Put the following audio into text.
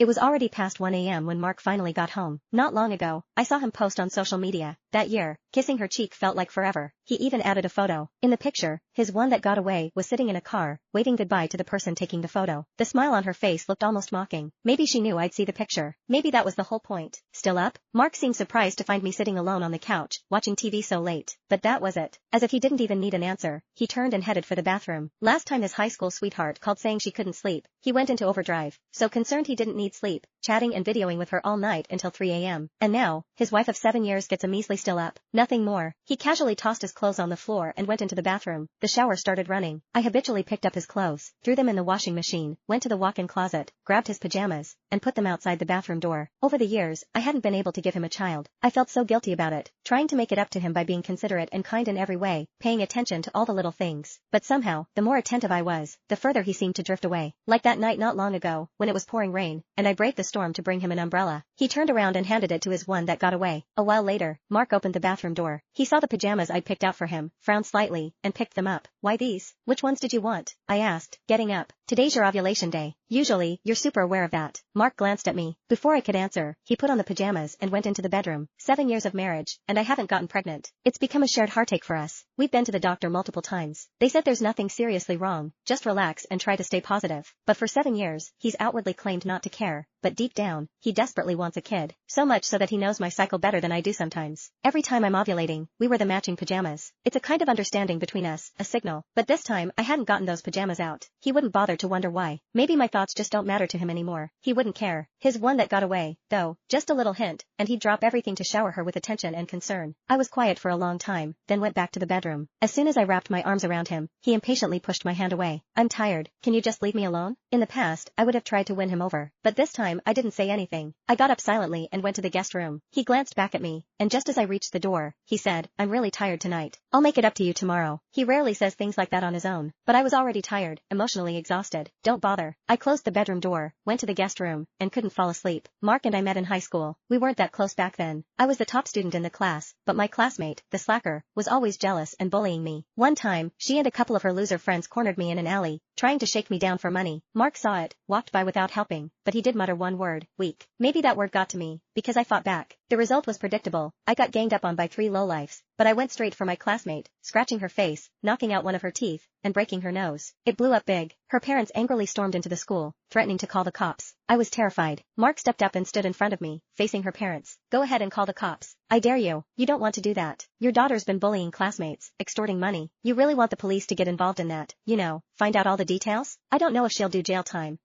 It was already past 1 a.m. when Mark finally got home. Not long ago, I saw him post on social media. That year, kissing her cheek felt like forever. He even added a photo. In the picture, his one that got away was sitting in a car, waving goodbye to the person taking the photo. The smile on her face looked almost mocking. Maybe she knew I'd see the picture. Maybe that was the whole point. Still up? Mark seemed surprised to find me sitting alone on the couch, watching TV so late. But that was it. As if he didn't even need an answer, he turned and headed for the bathroom. Last time his high school sweetheart called saying she couldn't sleep, he went into overdrive. So concerned he didn't need sleep, chatting and videoing with her all night until 3 a.m. And now, his wife of 7 years gets a measly still up. Nothing more. He casually tossed his clothes on the floor and went into the bathroom. The shower started running. I habitually picked up his clothes, threw them in the washing machine, went to the walk-in closet, grabbed his pajamas, and put them outside the bathroom door. Over the years, I hadn't been able to give him a child. I felt so guilty about it, trying to make it up to him by being considerate and kind in every way, paying attention to all the little things. But somehow, the more attentive I was, the further he seemed to drift away. Like that night not long ago, when it was pouring rain, and I braved the storm to bring him an umbrella. He turned around and handed it to his one that got away. A while later, Mark opened the bathroom door. He saw the pajamas I'd picked out for him, frowned slightly, and picked them up. Why these? Which ones did you want? I asked, getting up. Today's your ovulation day. Usually, you're super aware of that. Mark glanced at me. Before I could answer, he put on the pajamas and went into the bedroom. 7 years of marriage, and I haven't gotten pregnant. It's become a shared heartache for us. We've been to the doctor multiple times. They said there's nothing seriously wrong, just relax and try to stay positive. But for 7 years, he's outwardly claimed not to care. But deep down, he desperately wants a kid. So much so that he knows my cycle better than I do sometimes. Every time I'm ovulating, we wear the matching pajamas. It's a kind of understanding between us, a signal. But this time, I hadn't gotten those pajamas out. He wouldn't bother to wonder why. Maybe my thoughts just don't matter to him anymore. He wouldn't care. His one that got away, though, just a little hint, and he'd drop everything to shower her with attention and concern. I was quiet for a long time, then went back to the bedroom. As soon as I wrapped my arms around him, he impatiently pushed my hand away. I'm tired. Can you just leave me alone? In the past, I would have tried to win him over. But this time, I didn't say anything. I got up silently and went to the guest room. He glanced back at me, and just as I reached the door, he said, I'm really tired tonight. I'll make it up to you tomorrow. He rarely says things like that on his own, but I was already tired, emotionally exhausted. Don't bother. I closed the bedroom door, went to the guest room, and couldn't fall asleep. Mark and I met in high school. We weren't that close back then. I was the top student in the class, but my classmate, the slacker, was always jealous and bullying me. One time, she and a couple of her loser friends cornered me in an alley, trying to shake me down for money. Mark saw it, walked by without helping, but he did mutter one word, weak. Maybe that word got to me, because I fought back. The result was predictable. I got ganged up on by 3 lowlifes, but I went straight for my classmate, scratching her face, knocking out one of her teeth, and breaking her nose. It blew up big. Her parents angrily stormed into the school, threatening to call the cops. I was terrified. Mark stepped up and stood in front of me, facing her parents. Go ahead and call the cops. I dare you. You don't want to do that. Your daughter's been bullying classmates, extorting money. You really want the police to get involved in that, find out all the details? I don't know if she'll do jail time,